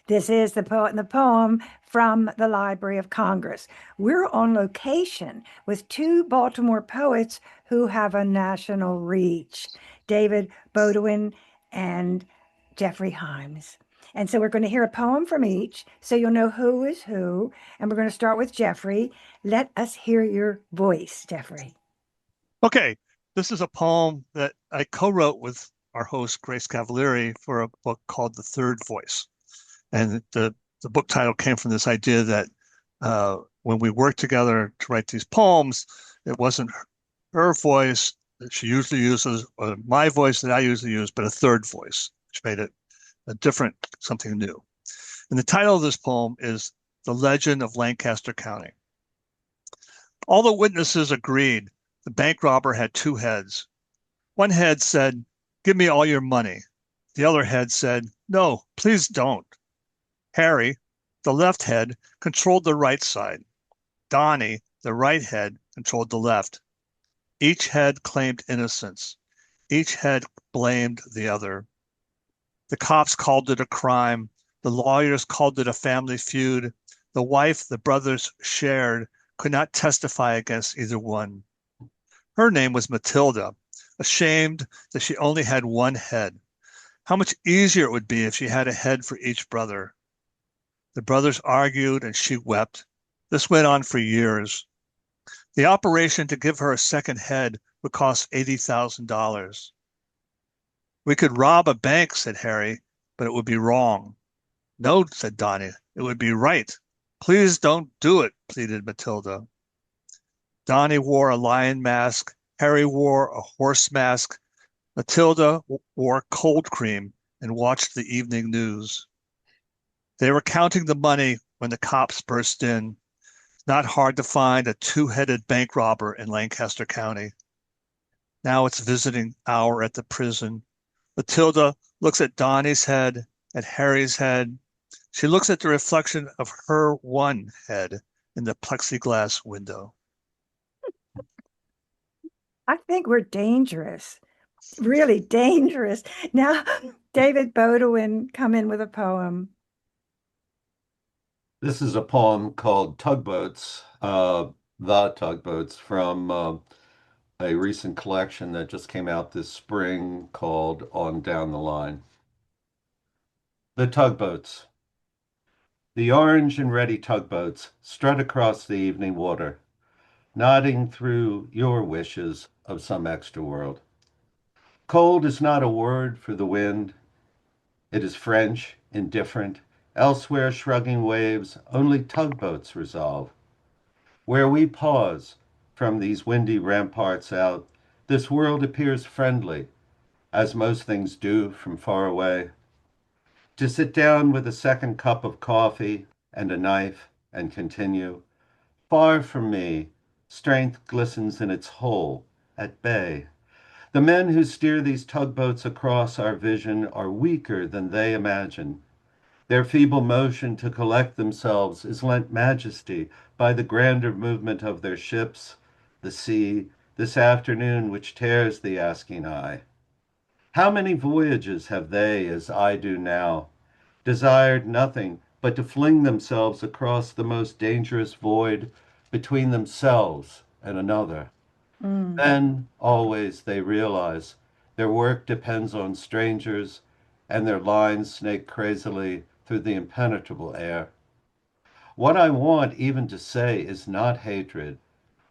This is the poet and the poem from the Library of Congress. We're on location with two Baltimore poets who have a national reach, David Beaudouin and Geoffrey Himes. And so we're going to hear a poem from each so you'll know who is who. And we're going to start with Geoffrey. Let us hear your voice, Geoffrey. Okay, this is a poem that I co-wrote with our host, Grace Cavalieri, for a book called The Third Voice. And the book title came from this idea that when we worked together to write these poems, it wasn't her voice that she usually uses, or my voice that I usually use, but a third voice, which made it a different, something new. And the title of this poem is The Legend of Lancaster County. All the witnesses agreed the bank robber had two heads. One head said, "Give me all your money." The other head said, "No, please don't." Harry, the left head, controlled the right side. Donnie, the right head, controlled the left. Each head claimed innocence. Each head blamed the other. The cops called it a crime. The lawyers called it a family feud. The wife the brothers shared could not testify against either one. Her name was Matilda, ashamed that she only had one head. How much easier it would be if she had a head for each brother. The brothers argued and she wept. This went on for years. The operation to give her a second head would cost $80,000. We could rob a bank, said Harry, but it would be wrong. No, said Donnie, it would be right. Please don't do it, pleaded Matilda. Donnie wore a lion mask. Harry wore a horse mask. Matilda wore cold cream and watched the evening news. They were counting the money when the cops burst in. Not hard to find a two-headed bank robber in Lancaster County. Now it's visiting hour at the prison. Matilda looks at Donnie's head, at Harry's head. She looks at the reflection of her one head in the plexiglass window. I think we're dangerous, really dangerous. Now, David Beaudouin, come in with a poem. This is a poem called Tugboats, The Tugboats, from a recent collection that just came out this spring called On Down the Line. The Tugboats. The orange and ready tugboats strut across the evening water, nodding through your wishes of some extra world. Cold is not a word for the wind. It is French, indifferent. Elsewhere, shrugging waves, only tugboats resolve. Where we pause from these windy ramparts out, this world appears friendly, as most things do from far away. To sit down with a second cup of coffee and a knife and continue. Far from me, strength glistens in its hole, at bay. The men who steer these tugboats across our vision are weaker than they imagine. Their feeble motion to collect themselves is lent majesty by the grander movement of their ships, the sea, this afternoon which tears the asking eye. How many voyages have they, as I do now, desired nothing but to fling themselves across the most dangerous void between themselves and another? Then, always, they realize their work depends on strangers, and their lines snake crazily through the impenetrable air. What I want even to say is not hatred.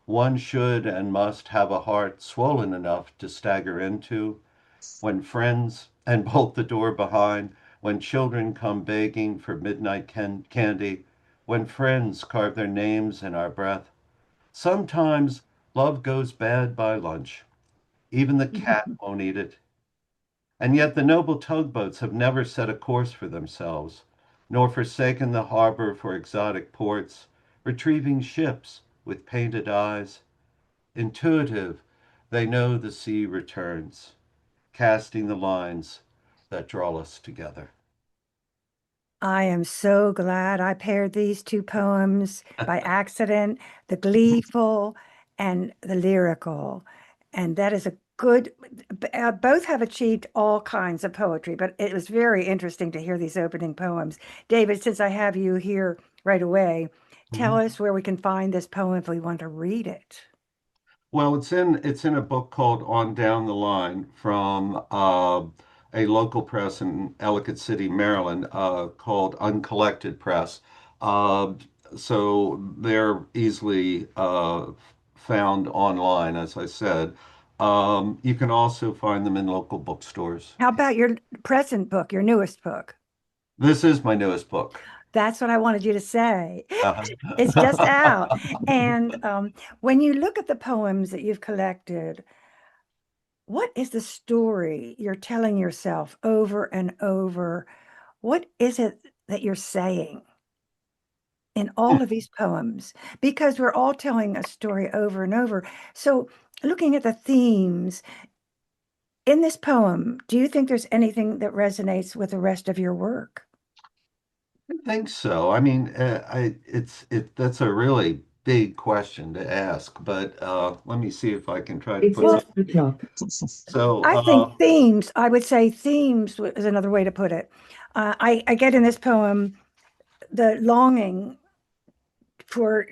One should and must have a heart swollen enough to stagger into, when friends, and bolt the door behind, when children come begging for midnight candy, when friends carve their names in our breath. Sometimes love goes bad by lunch. Even the cat won't eat it. And yet the noble tugboats have never set a course for themselves, nor forsaken the harbor for exotic ports, retrieving ships with painted eyes. Intuitive, they know the sea returns, casting the lines that draw us together. I am so glad I paired these two poems by accident, the gleeful and the lyrical. And that is a good. Both have achieved all kinds of poetry, but it was very interesting to hear these opening poems. David, since I have you here right away, tell Mhm. us where we can find this poem if we want to read it. Well, it's in a book called On Down the Line from a local press in Ellicott City, Maryland, called Uncollected Press. Uh, so they're easily found online, as I said. You can also find them in local bookstores. How about your present book, your newest book? This is my newest book. That's what I wanted you to say. It's just out. Uh-huh. And when you look at the poems that you've collected, what is the story you're telling yourself over and over? What is it that you're saying in all of these poems? Because we're all telling a story over and over. So, looking at the themes in this poem, do you think there's anything that resonates with the rest of your work? I think so. I mean, that's a really big question to ask, but let me see if I can try to It's put some. 11 o'clock. So, I think themes, I would say themes is another way to put it. I get in this poem the longing for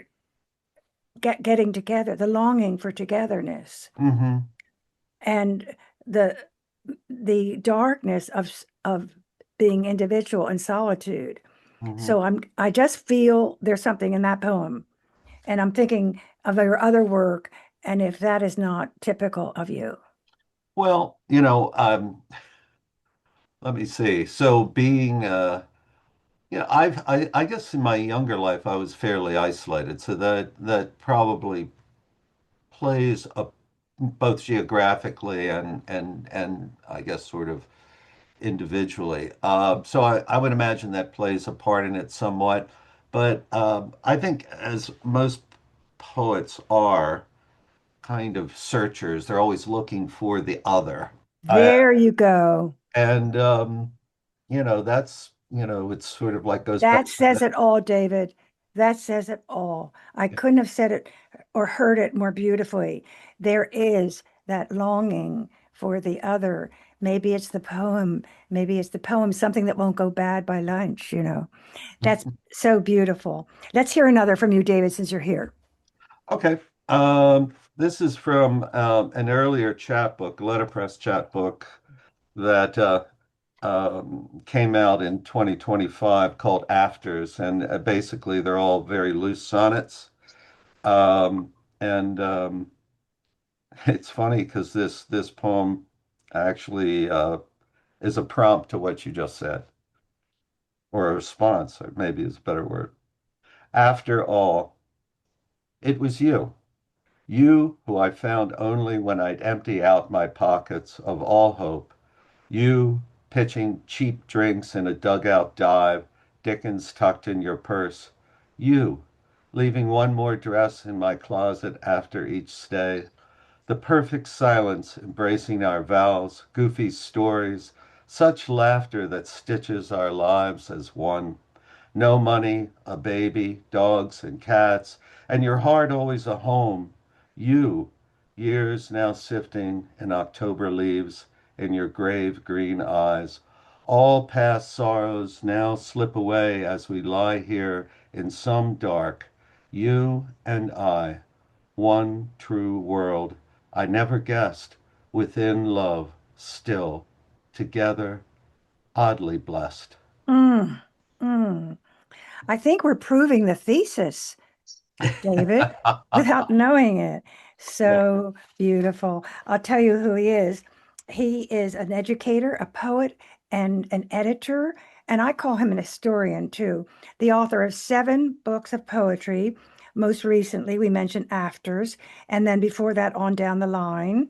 getting together, the longing for togetherness, mhm, and the the darkness of being individual and solitude. mhm. So I just feel there's something in that poem, and I'm thinking of your other work, and if that is not typical of you. Well, let me see. So being, I guess in my younger life I was fairly isolated, so that probably plays a both geographically and I guess sort of individually. So I would imagine that plays a part in it somewhat. But I think, as most poets are, kind of searchers, they're always looking for the other. There you go. And it's sort of like goes back That to says that. it all, David. That says it all. I couldn't have said it or heard it more beautifully. There is that longing for the other. Maybe it's the poem. Maybe it's the poem, something that won't go bad by lunch. That's so beautiful. Let's hear another from you, David, since you're here. Okay. This is from an earlier chat book, letterpress chat book that came out in 2025 called Afters, and basically they're all very loose sonnets. And It's funny because this poem actually is a prompt to what you just said, or a response, or maybe is a better word. After all, it was you. You who I found only when I'd empty out my pockets of all hope. You pitching cheap drinks in a dugout dive, Dickens tucked in your purse. You leaving one more dress in my closet after each stay. The perfect silence embracing our vows, goofy stories, such laughter that stitches our lives as one. No money, a baby, dogs and cats, and your heart always a home. You, years now sifting in October leaves, in your grave green eyes. All past sorrows now slip away as we lie here in some dark. You and I, one true world. I never guessed, within love, still, together, oddly blessed. Mm, mm. I think we're proving the thesis, David, without knowing it. Well, So beautiful. I'll tell you who he is. He is an educator, a poet, and an editor. And I call him an historian too. The author of 7 books of poetry. Most recently, we mentioned Afters. And then before that, On Down the Line.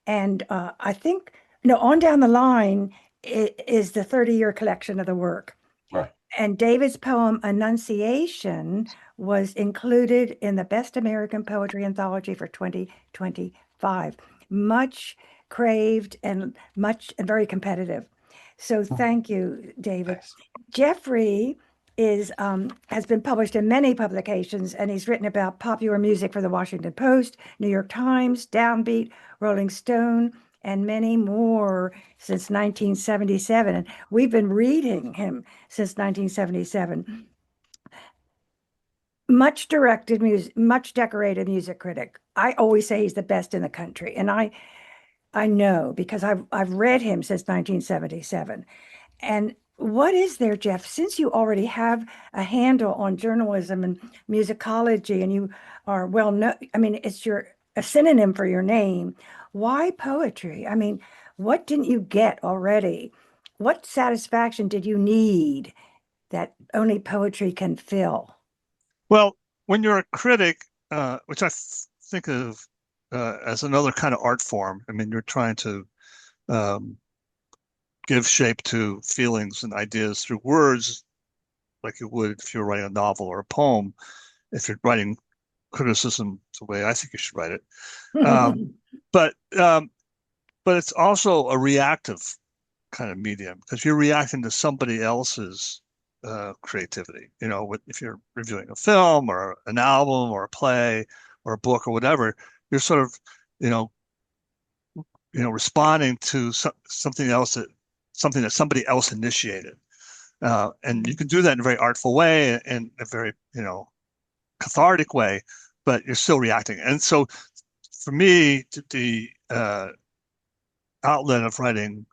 And I think, no, On Down the Line is the 30-year collection of the work. right. And David's poem Annunciation was included in the Best American Poetry Anthology for 2025. Much craved and much and very competitive. So thank you, David. Thanks. Geoffrey has been published in many publications, and he's written about popular music for the Washington Post, New York Times, Downbeat, Rolling Stone, and many more since 1977. And we've been reading him since 1977. Much directed music, much decorated music critic. I always say he's the best in the country. And I know because I've read him since 1977. And what is there, Jeff, since you already have a handle on journalism and musicology and you are well known, I mean, it's a synonym for your name. Why poetry? I mean, what didn't you get already? What satisfaction did you need that only poetry can fill? Well, when you're a critic, which I think of as another kind of art form, I mean, you're trying to um, give shape to feelings and ideas through words, like you would if you were writing a novel or a poem. If you're writing criticism the way I think you should write it, um, but um, but it's also a reactive kind of medium because you're reacting to somebody else's creativity. You know, if you're reviewing a film or an album or a play or a book or whatever, you're sort of, you know, responding to something that somebody else initiated. And you can do that in a very artful way and a very, cathartic way, but you're still reacting. And so for me, the outlet of writing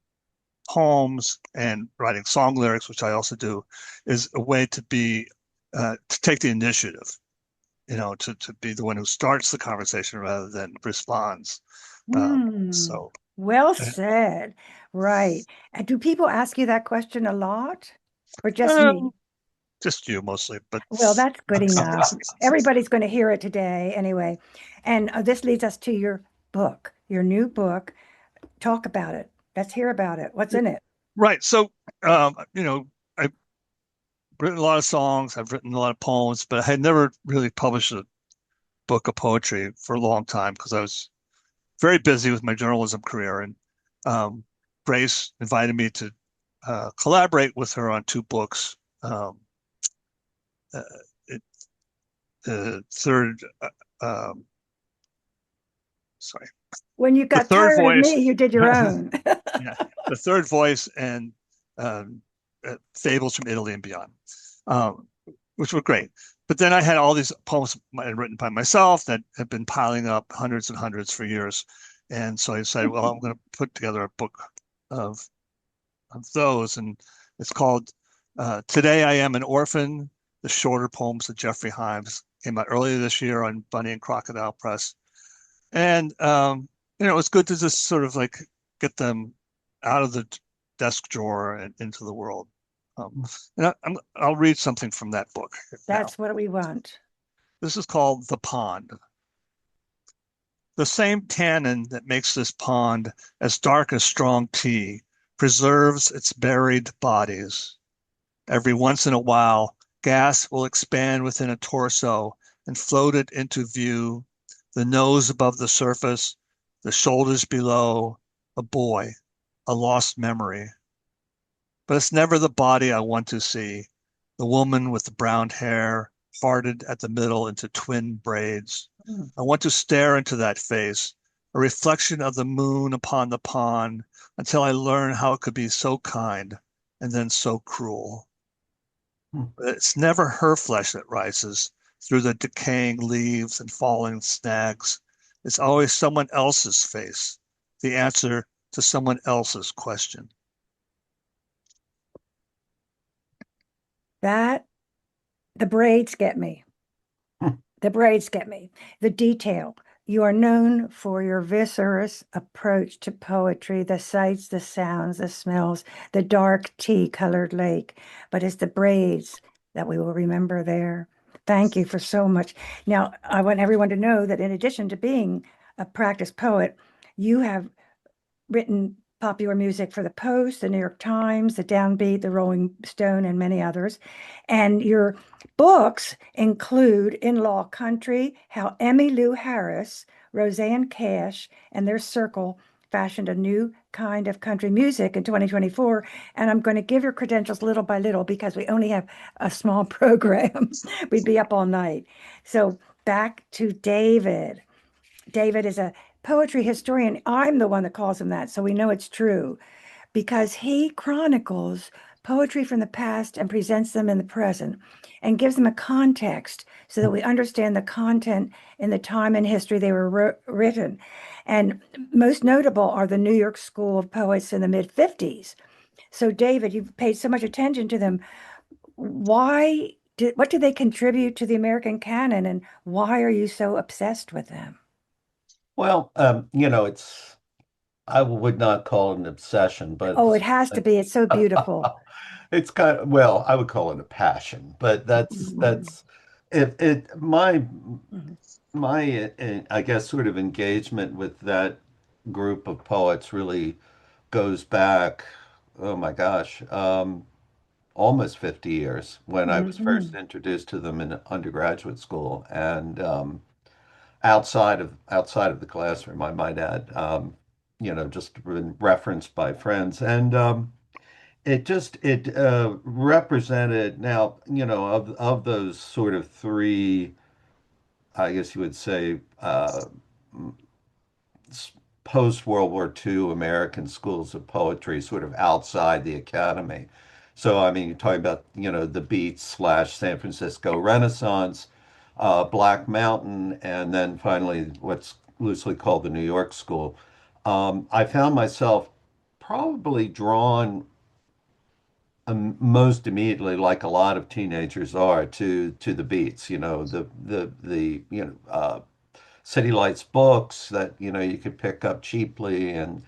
poems and writing song lyrics, which I also do, is a way to take the initiative, to be the one who starts the conversation rather than responds. Mm, So, well said. Right. And do people ask you that question a lot or just me? um, just you mostly, but Well, that's good enough. Everybody's going to hear it today anyway. And this leads us to your book, your new book. Talk about it. Let's hear about it. What's in it? right. So, I've written a lot of songs, I've written a lot of poems, but I had never really published a book of poetry for a long time because I was very busy with my journalism career. And um, Grace invited me to collaborate with her on two books. Uh, it, third, um, sorry, When you the got third tired of voice, me, you did your own. yeah, the third voice and um, fables from Italy and beyond, um, which were great. But then I had all these poems written by myself that had been piling up hundreds and hundreds for years. And so I decided, well, I'm going to put together a book of those. And it's called Today I Am an Orphan, the shorter poems of Geoffrey Himes. Came out earlier this year on Bunny and Crocodile Press. And, it was good to just sort of like get them out of the desk drawer and into the world. And I'll read something from that book now. That's what we want. This is called The Pond. The same tannin that makes this pond as dark as strong tea preserves its buried bodies. Every once in a while, gas will expand within a torso and float it into view, the nose above the surface, the shoulders below, a boy, a lost memory. But it's never the body I want to see, the woman with the brown hair parted at the middle into twin braids. Mm. I want to stare into that face, a reflection of the moon upon the pond, until I learn how it could be so kind and then so cruel. But it's never her flesh that rises through the decaying leaves and falling snags. It's always someone else's face, the answer to someone else's question. That the braids get me. The braids get me. The detail. You are known for your viscerous approach to poetry, the sights, the sounds, the smells, the dark tea-colored lake. But it's the braids that we will remember there. Thank you for so much. Now, I want everyone to know that in addition to being a practiced poet, you have written popular music for the Post, the New York Times, the Downbeat, the Rolling Stone, and many others. And your books include In Law Country, how Emmylou Harris, Roseanne Cash, and their circle fashioned a new kind of country music in 2024. And I'm going to give your credentials little by little because we only have a small program. We'd be up all night. So back to David. David is a poetry historian. I'm the one that calls him that, so we know it's true because he chronicles poetry from the past and presents them in the present and gives them a context so that we understand the content in the time and history they were written. And most notable are the New York School of Poets in the mid 50s. So, David, you've paid so much attention to them. What do they contribute to the American canon, and why are you so obsessed with them? Well, I would not call it an obsession, but Oh, it has to be. It's so beautiful. it's kind of, well, I would call it a passion, but Mhm. that's it Mhm. my I guess sort of engagement with that group of poets really goes back, oh my gosh, almost 50 years when I was first Mhm. introduced to them in undergraduate school and outside of the classroom, I might add, just been referenced by friends and it represented now, of those sort of three, I guess you would say, post-World War II American schools of poetry, sort of outside the academy. So, I mean, you're talking about, the Beats slash San Francisco Renaissance, Black Mountain, and then finally what's loosely called the New York School. I found myself probably drawn most immediately, like a lot of teenagers are, to the Beats. City Lights books that you could pick up cheaply and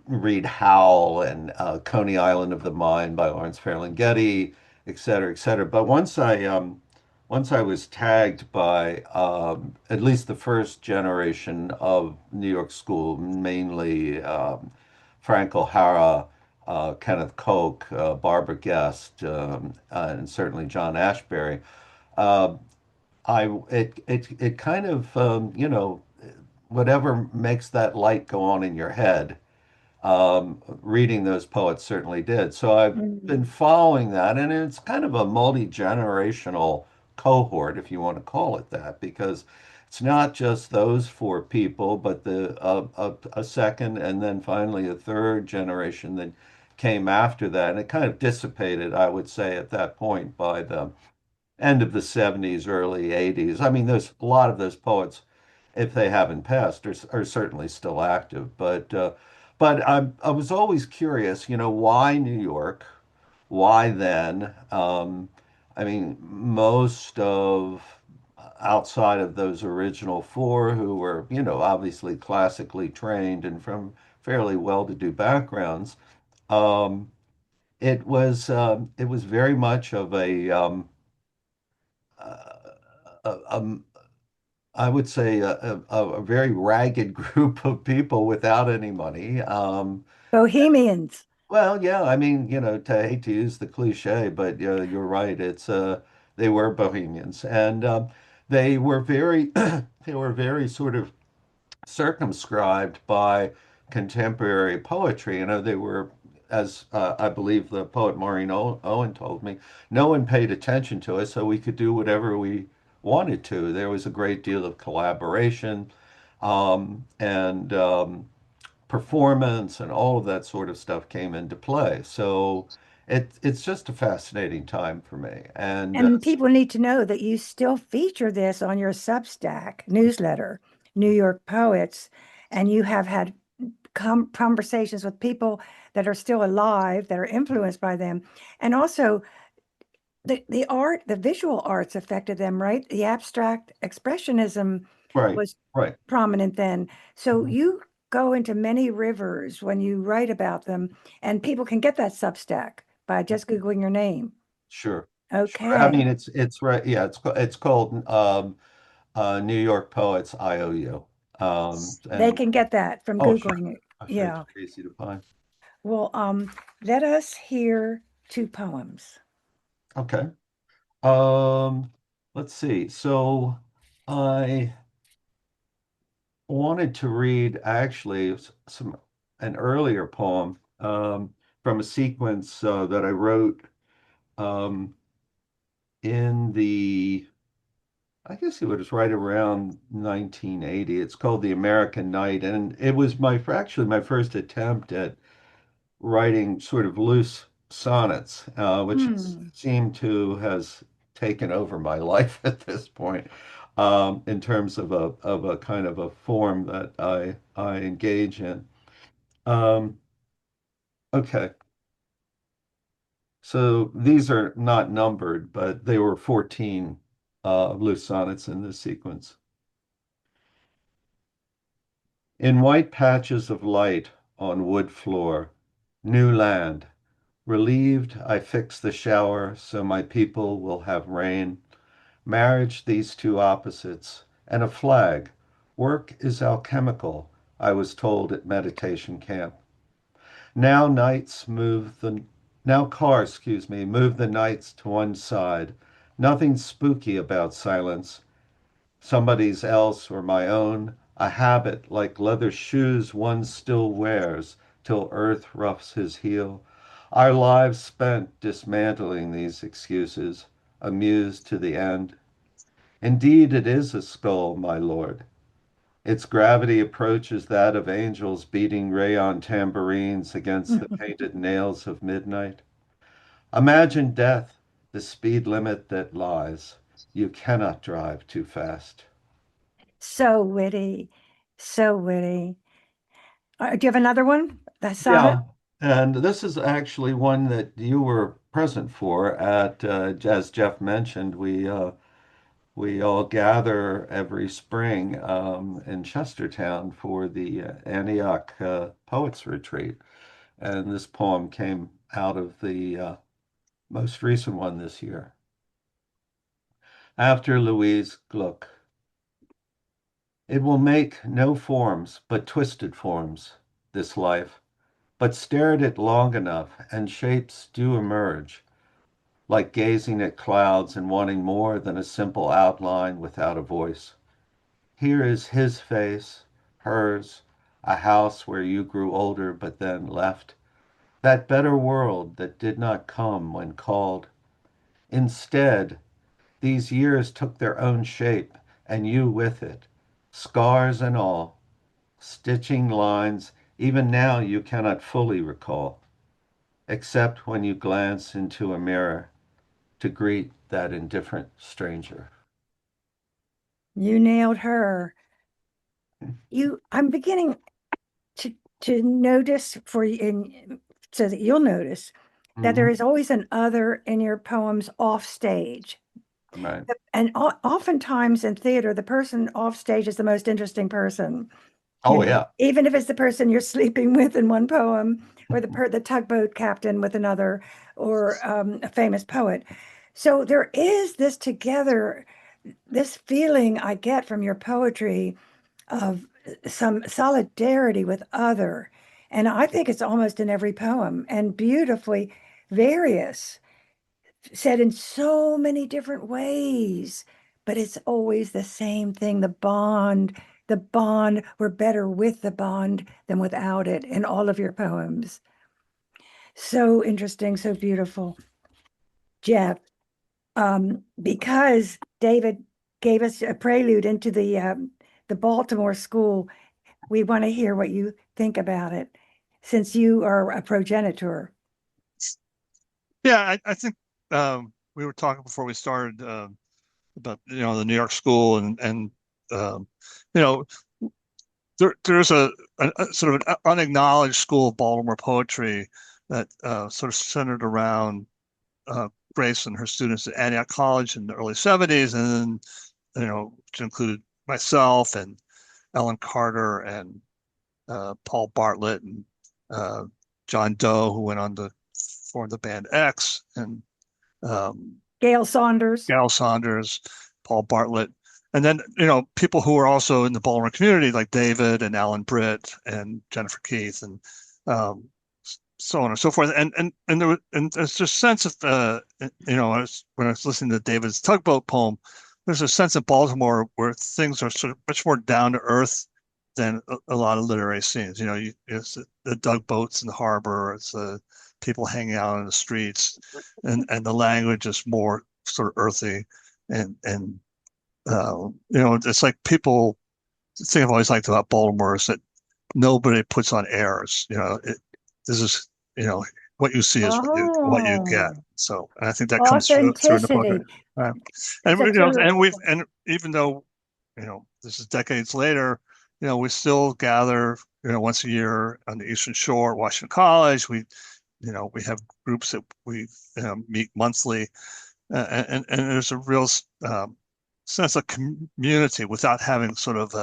read Howl and Coney Island of the Mind by Lawrence Ferlinghetti, et cetera, et cetera. But once I was tagged by at least the first generation of New York School, mainly Frank O'Hara, Kenneth Koch, Barbara Guest, and certainly John Ashbery. Uh, it kind of whatever makes that light go on in your head, reading those poets certainly did. So I've been Mhm. following that, and it's kind of a multi-generational cohort, if you want to call it that, because it's not just those four people, but a second and then finally a third generation that came after that. And it kind of dissipated, I would say, at that point by the end of the 70s, early 80s. I mean, there's a lot of those poets, if they haven't passed, are certainly still active. But I was always curious, why New York? Why then? I mean, most of outside of those original four who were, obviously classically trained and from fairly well-to-do backgrounds, um, it was very much of a I would say a very ragged group of people without any money. Bohemians. Well, yeah, I mean, to hate to use the cliche, but you're right. They were bohemians, and they were very they were very sort of circumscribed by contemporary poetry. They were, as I believe the poet Maureen Owen told me, no one paid attention to us, so we could do whatever we wanted to. There was a great deal of collaboration and performance, and all of that sort of stuff came into play. So it's just a fascinating time for me. And And people need to know that you still feature this on your Substack newsletter, New York Poets, and you have had conversations with people that are still alive, that are influenced by them. And also the art, the visual arts affected them, right? The abstract expressionism right, was right. prominent then. So Mhm. you go into many rivers when you write about them, and people can get that Substack by just Googling your name. Sure. Sure. I mean, Okay. it's right. Yeah, it's called New York Poets IOU. They And can get that from oh, sure. Googling it. I'm sure it's Yeah. easy to find. Well, let us hear two poems. Okay. Um, let's see. So I wanted to read actually some an earlier poem from a sequence that I wrote um, in the I guess it was right around 1980. It's called The American Night, and it was actually my first attempt at writing sort of loose sonnets, which Hmm. seemed to has taken over my life at this point, in terms of a kind of a form that I engage in. Um, okay, so these are not numbered, but they were 14 loose sonnets in this sequence. In white patches of light on wood floor, new land. Relieved, I fix the shower so my people will have rain. Marriage, these two opposites, and a flag. Work is alchemical, I was told at meditation camp. Now nights move the Now cars, move the nights to one side. Nothing spooky about silence. Somebody's else or my own, a habit like leather shoes one still wears till earth roughs his heel. Our lives spent dismantling these excuses, amused to the end. Indeed, it is a skull, my lord. Its gravity approaches that of angels beating rayon tambourines against the painted nails of midnight. Imagine death, the speed limit that lies. You cannot drive too fast. So witty, so witty. Do you have another one? That sonnet? Yeah, and this is actually one that you were present for at, as Jeff mentioned, we all gather every spring in Chestertown for the Antioch Poets Retreat, and this poem came out of the most recent one this year. After Louise Gluck, it will make no forms but twisted forms, this life. But stare at it long enough, and shapes do emerge, like gazing at clouds and wanting more than a simple outline without a voice. Here is his face, hers, a house where you grew older but then left, that better world that did not come when called. Instead, these years took their own shape, and you with it, scars and all, stitching lines even now you cannot fully recall, except when you glance into a mirror to greet that indifferent stranger. You nailed her. I'm beginning to notice for you, and so that you'll notice that there Mhm. is always an other in your poems off stage. Right. And oftentimes in theater, the person off stage is the most interesting person. Oh, yeah. Even if it's the person you're sleeping with in one poem, or the tugboat captain with another, or a famous poet. So there is this together, this feeling I get from your poetry of some solidarity with other. And I think it's almost in every poem and beautifully various, said in so many different ways. But it's always the same thing, the bond. We're better with the bond than without it in all of your poems. So interesting, so beautiful. Jeff, because David gave us a prelude into the Baltimore school, we want to hear what you think about it, since you are a progenitor. Yeah, I think we were talking before we started about the New York school and um, you know there's a sort of an unacknowledged school of Baltimore poetry that sort of centered around Grace and her students at Antioch College in the early 70s, and then which included myself and Ellen Carter and Paul Bartlett and uh, John Doe, who went on to form the band X, and um, Gail Saunders. Gal Saunders, Paul Bartlett, and then people who are also in the Baltimore community like David and Alan Britt and Jennifer Keith and um, so on and so forth. And there's just sense of when I was listening to David's tugboat poem, there's a sense of Baltimore where things are sort of much more down to earth than a lot of literary scenes. It's the tugboats in the harbor, it's the people hanging out on the streets, and the language is more sort of earthy and it's like people. The thing I've always liked about Baltimore is that nobody puts on airs. This is, what you see is what you get. Oh, So, and I think that comes through in the book. authenticity. Uh, It's and a and terrific. and even though, this is decades later, we still gather, once a year on the Eastern Shore at Washington College. We have groups that we meet monthly, and there's a real sense of community without having sort of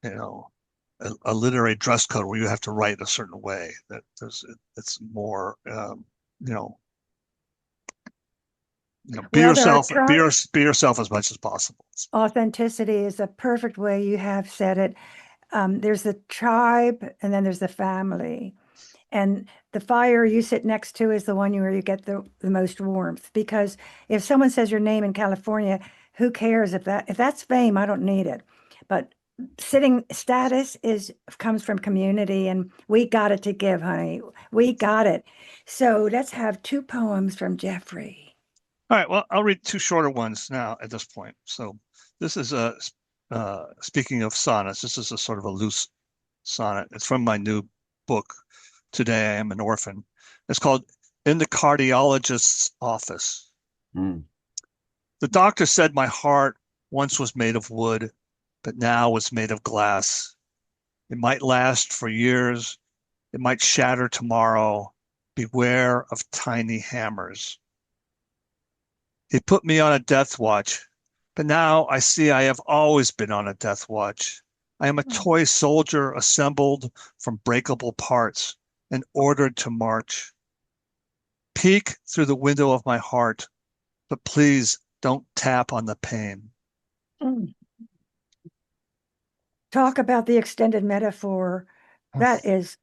you know, a literary dress code where you have to write a certain way. It's more, you know, be Well, there are yourself, be yourself as much as possible. authenticity is a perfect way you have said it. There's the tribe, and then there's the family. And the fire you sit next to is the one where you get the most warmth. Because if someone says your name in California, who cares if that's fame? I don't need it. But sitting status comes from community, and we got it to give, honey. We got it. So let's have two poems from Geoffrey. All right. Well, I'll read two shorter ones now at this point. So this is speaking of sonnets. This is a sort of a loose sonnet. It's from my new book, Today I Am an Orphan. It's called In the Cardiologist's Office. Mm. The doctor said my heart once was made of wood, but now was made of glass. It might last for years. It might shatter tomorrow. Beware of tiny hammers. He put me on a death watch, but now I see I have always been on a death watch. I am a toy soldier assembled from breakable parts and ordered to march. Peek through the window of my heart, but please don't tap on the pain. Mm. Talk about the extended metaphor. That is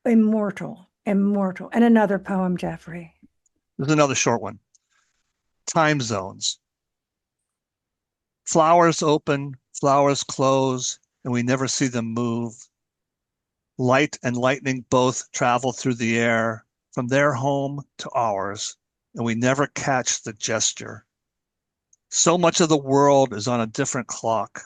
immortal, immortal. And another poem, Geoffrey. There's another short one. Time zones. Flowers open, flowers close, and we never see them move. Light and lightning both travel through the air from their home to ours, and we never catch the gesture. So much of the world is on a different clock.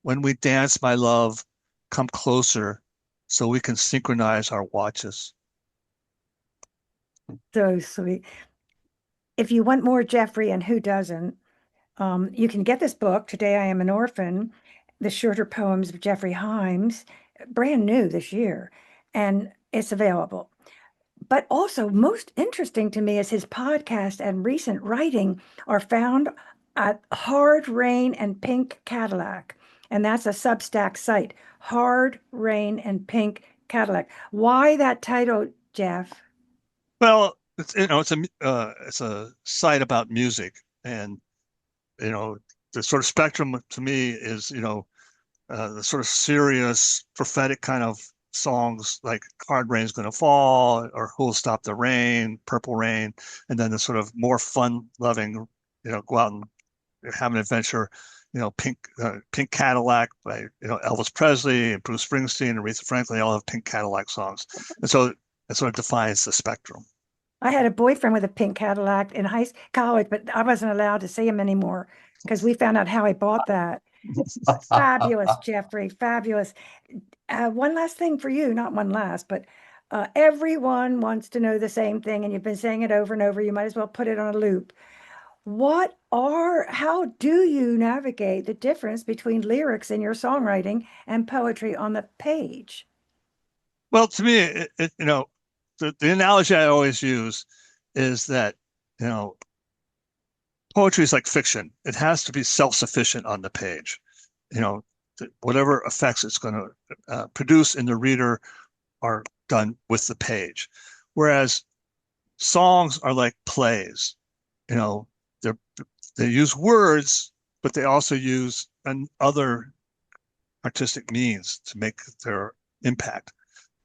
When we dance, my love, come closer so we can synchronize our watches. So sweet. If you want more Geoffrey, and who doesn't, you can get this book, Today I Am an Orphan, the shorter poems of Geoffrey Himes, brand new this year, and it's available. But also, most interesting to me is his podcast and recent writing are found at Hard Rain and Pink Cadillac. And that's a Substack site, Hard Rain and Pink Cadillac. Why that title, Jeff? Well, it's a site about music, and the sort of spectrum to me is the sort of serious prophetic kind of songs like Hard Rain's Gonna Fall or Who'll Stop the Rain, Purple Rain, and then the sort of more fun loving, go out and have an adventure, Pink Cadillac by Elvis Presley and Bruce Springsteen and Aretha Franklin. They all have Pink Cadillac songs, and so it sort of defines the spectrum. I had a boyfriend with a pink Cadillac in college, but I wasn't allowed to see him anymore because we found out how he bought that. Fabulous, Geoffrey, fabulous. One last thing for you, not one last, but everyone wants to know the same thing, and you've been saying it over and over. You might as well put it on a loop. How do you navigate the difference between lyrics in your songwriting and poetry on the page? Well, to me, the analogy I always use is that, poetry is like fiction. It has to be self-sufficient on the page. Whatever effects it's going to produce in the reader are done with the page. Whereas songs are like plays. They use words, but they also use other artistic means to make their impact.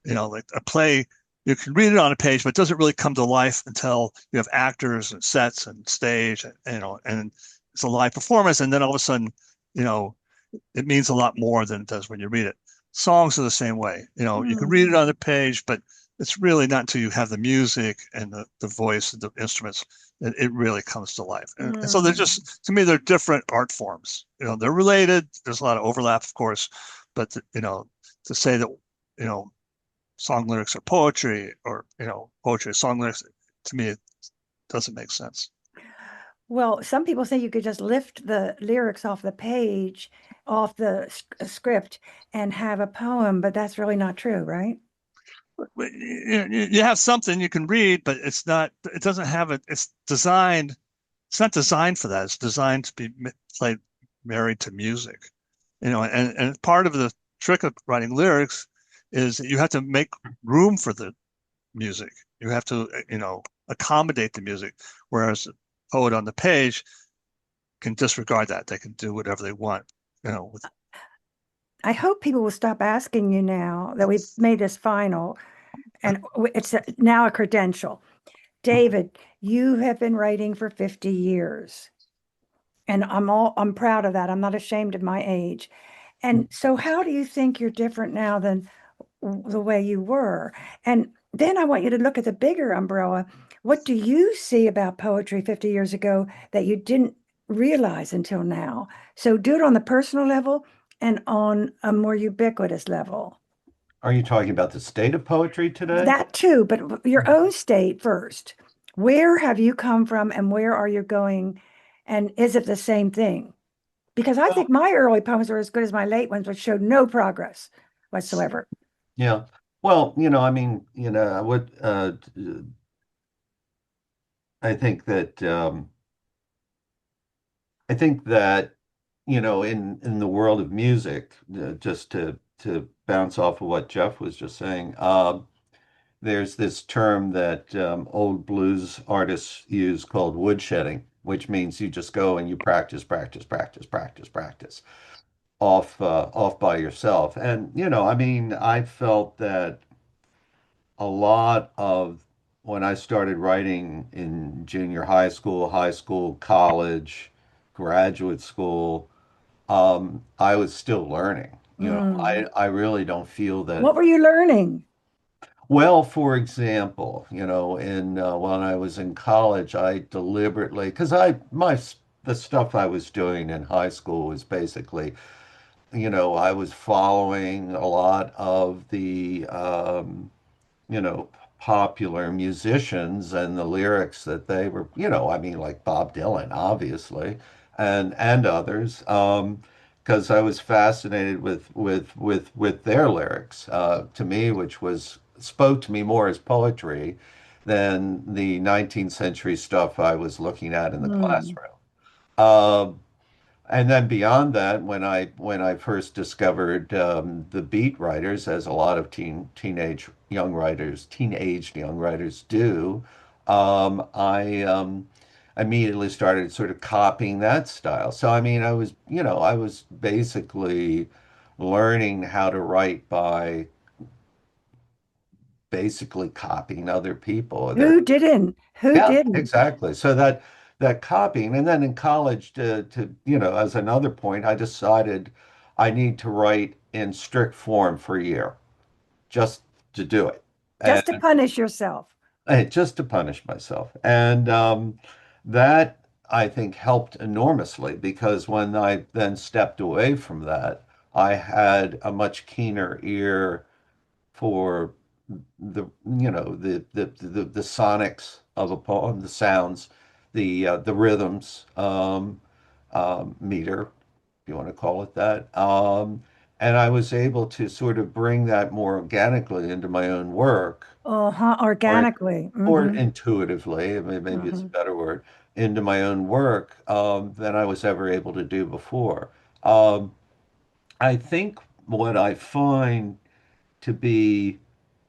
Like a play, you can read it on a page, but it doesn't really come to life until you have actors and sets and stage, and it's a live performance. And then all of a sudden, it means a lot more than it does when you read it. Songs are the same way. You can read it on the page, but it's really not until you have the music and the voice and the instruments that it really comes to life. And so they're Mm. just, to me, they're different art forms. They're related. There's a lot of overlap, of course, but to say that, you know, song lyrics are poetry or, poetry is song lyrics, to me, it doesn't make sense. Well, some people say you could just lift the lyrics off the page, off the script, and have a poem, but that's really not true, right? You have something you can read, but it doesn't have it. It's not designed for that. It's designed to be played married to music, and part of the trick of writing lyrics is that you have to make room for the music. You have to, accommodate the music, whereas a poet on the page can disregard that. They can do whatever they want, with I hope people will stop asking you now that we've made this final, and it's now a credential. David, you have been writing for 50 years, and I'm proud of that. I'm not ashamed of my age. And so how do you think you're different now than the way you were? And then I want you to look at the bigger umbrella. What do you see about poetry 50 years ago that you didn't realize until now? So do it on the personal level and on a more ubiquitous level. Are you talking about the state of poetry today? That too, but your own state first. Where have you come from and where are you going? And is it the same thing? Because I think Well, my early poems are as good as my late ones, which showed no progress whatsoever. yeah. Well, I mean, I would I think that I think that in the world of music, just to bounce off of what Jeff was just saying, there's this term that old blues artists use called woodshedding, which means you just go and you practice, practice, practice, practice, practice off by yourself. And I mean, I felt that a lot of when I started writing in junior high school, college, graduate school, I was still learning. Mm. I really don't feel that. What were you learning? Well, for example, in when I was in college, I deliberately, because the stuff I was doing in high school was basically, I was following a lot of the popular musicians and the lyrics that they were, I mean, like Bob Dylan, obviously, and others, because I was fascinated with their lyrics, to me, which was spoke to me more as poetry than the 19th century stuff I was looking at in the Mm. classroom. Um, and then beyond that, when I first discovered the beat writers, as a lot of teenage young writers do, I immediately started sort of copying that style. So I mean, I was basically learning how to write by basically copying other people. Who didn't? Who Yeah, didn't? exactly. So that copying, and then in college, as another point, I decided I need to write in strict form for a year just to do it, and, Just to punish yourself. just to punish myself. And that I think helped enormously because when I then stepped away from that, I had a much keener ear for the sonics of a poem, the sounds, the rhythms, meter, if you want to call it that. And I was able to sort of bring that more organically into my own work, Uh-huh, or organically. or Hmm. intuitively, I mean, maybe it's a Hmm. better word, into my own work than I was ever able to do before. Um, I think what I find to be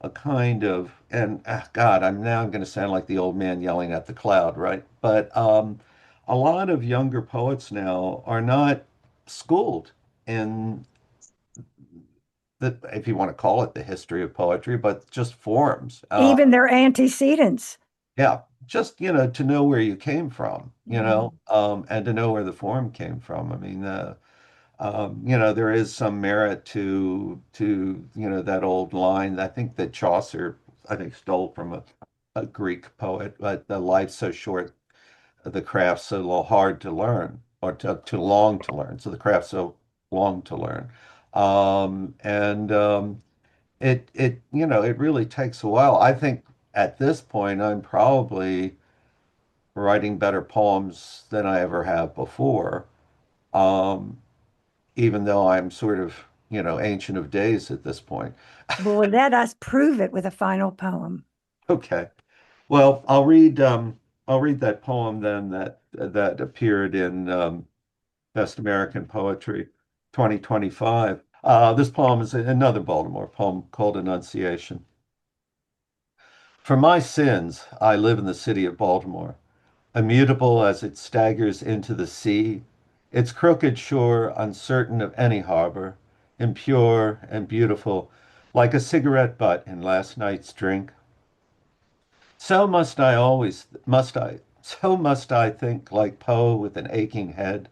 a kind of, and God, I'm going to sound like the old man yelling at the cloud, right? But a lot of younger poets now are not schooled in the, if you want to call it the history of poetry, but just forms. Even their antecedents. Yeah, just to know where you came from, Mm. and to know where the form came from. I mean, there is some merit to that old line. I think that Chaucer I think, stole from a Greek poet, but the life's so short, the craft's so hard to learn, or too long to learn. So the craft's so long to learn. And it really takes a while. I think at this point, I'm probably writing better poems than I ever have before. Um, Even though I'm sort of, ancient of days at this point. Well, let us prove it with a final poem. Okay. Well, I'll read that poem then that appeared in Best American Poetry 2025. This poem is another Baltimore poem called Annunciation. For my sins, I live in the city of Baltimore, immutable as it staggers into the sea, its crooked shore uncertain of any harbor, impure and beautiful, like a cigarette butt in last night's drink. So must I think like Poe with an aching head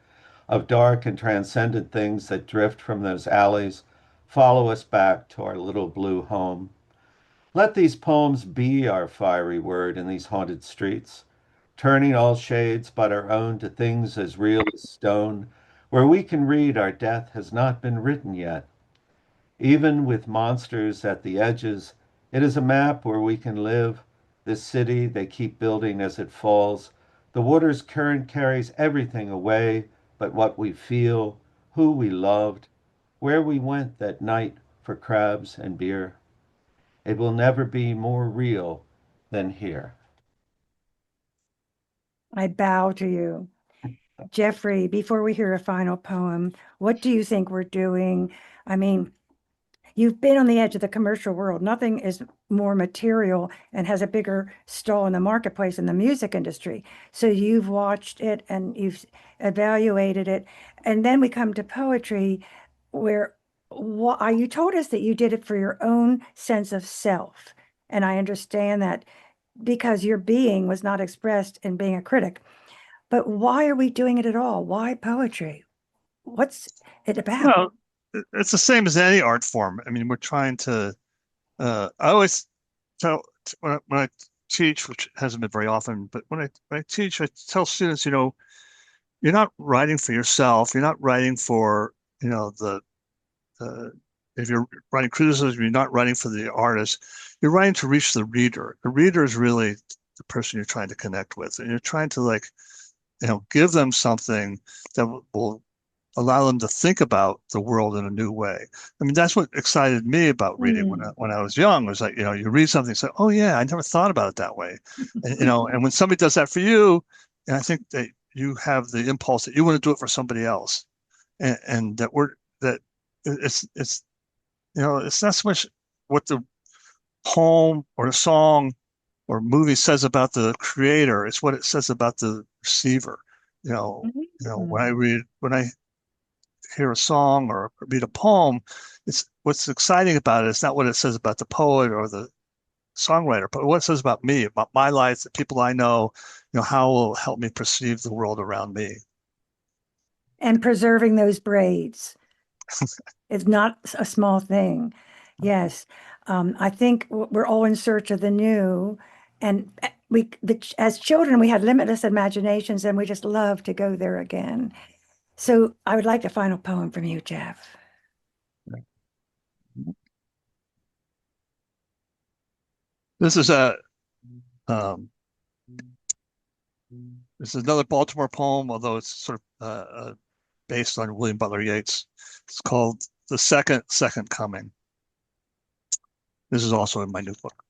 of dark and transcendent things that drift from those alleys, follow us back to our little blue home. Let these poems be our fiery word in these haunted streets, turning all shades but our own to things as real as stone, where we can read our death has not been written yet. Even with monsters at the edges, it is a map where we can live. This city they keep building as it falls. The water's current carries everything away but what we feel, who we loved, where we went that night for crabs and beer. It will never be more real than here. I bow to you. Geoffrey, before we hear a final poem, what do you think we're doing? I mean, you've been on the edge of the commercial world. Nothing is more material and has a bigger stall in the marketplace in the music industry. So you've watched it and you've evaluated it. And then we come to poetry, where you told us that you did it for your own sense of self. And I understand that because your being was not expressed in being a critic. But why are we doing it at all? Why poetry? What's it about? Well, it's the same as any art form. I mean, we're trying to. I always tell when I teach, which hasn't been very often, but when I teach, I tell students, you're not writing for yourself. You're not writing for, the if you're writing criticism, you're not writing for the artist. You're writing to reach the reader. The reader is really the person you're trying to connect with, and you're trying to give them something that will allow them to think about the world in a new way. I mean, that's what excited me about reading when Hmm. I was young. It was like, you read something and say, oh yeah, I never thought about it that way. And and when somebody does that for you, and I think that you have the impulse that you want to do it for somebody else. And that it's not so much what the poem or the song or movie says about the creator, it's what it says about the receiver. When I hear a song or read a poem, it's what's exciting about it. It's not what it says about the poet or the songwriter, but what it says about me, about my life, the people I know, how it will help me perceive the world around me. And preserving those braids is not a small thing. Yes. I think we're all in search of the new. And as children, we had limitless imaginations and we just love to go there again. So I would like a final poem from you, Jeff. This is a um, this is another Baltimore poem, although it's sort of based on William Butler Yeats. It's called "The Second Coming." This is also in my new book.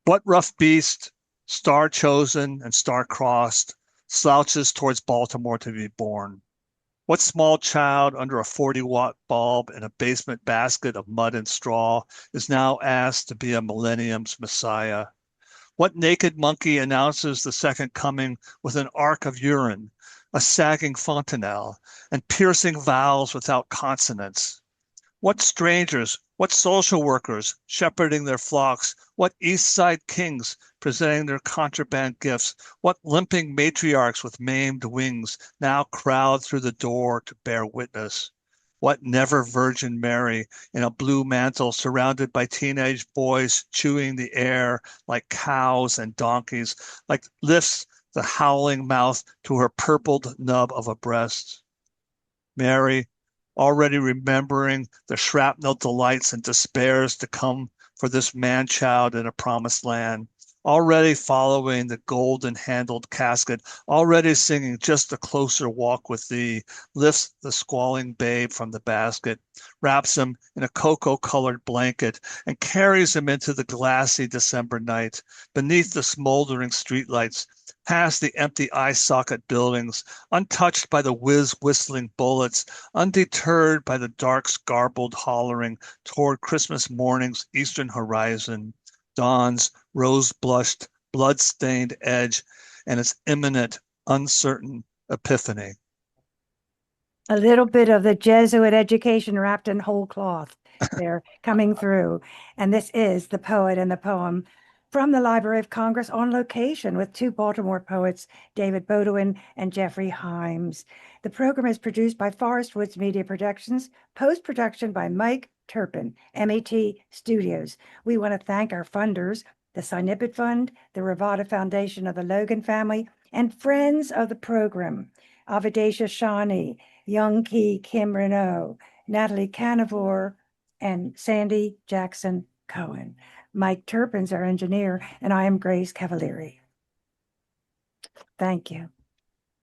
What rough beast, star chosen and star crossed, slouches towards Baltimore to be born? What small child under a 40-watt bulb in a basement basket of mud and straw is now asked to be a millennium's messiah? What naked monkey announces the second coming with an arc of urine, a sagging fontanelle, and piercing vowels without consonants? What strangers, what social workers shepherding their flocks, what East Side kings presenting their contraband gifts, what limping matriarchs with maimed wings now crowd through the door to bear witness? What never Virgin Mary in a blue mantle surrounded by teenage boys chewing the air like cows and donkeys, like lifts the howling mouth to her purpled nub of a breast. Mary, already remembering the shrapnel delights and despairs to come for this man-child in a promised land, already following the golden-handled casket, already singing just a closer walk with thee, lifts the squalling babe from the basket, wraps him in a cocoa-colored blanket, and carries him into the glassy December night, beneath the smoldering streetlights, past the empty eye socket buildings, untouched by the whistling bullets, undeterred by the dark's garbled hollering toward Christmas morning's eastern horizon, dawn's rose-blushed, blood-stained edge, and its imminent, uncertain epiphany. A little bit of the Jesuit education wrapped in whole cloth there coming through. And this is the poet and the poem from the Library of Congress on location with two Baltimore poets, David Beaudouin and Geoffrey Himes. The program is produced by Forest Woods Media Productions, post-production by Mike Turpin, MET Studios. We want to thank our funders, the Sinipid Fund, the Ravada Foundation of the Logan family, and friends of the program, Avadesha Shani, Young Ki Kim Renault, Natalie Canavore, and Sandy Jackson Cohen. Mike Turpin's our engineer, and I am Grace Cavalieri. Thank you.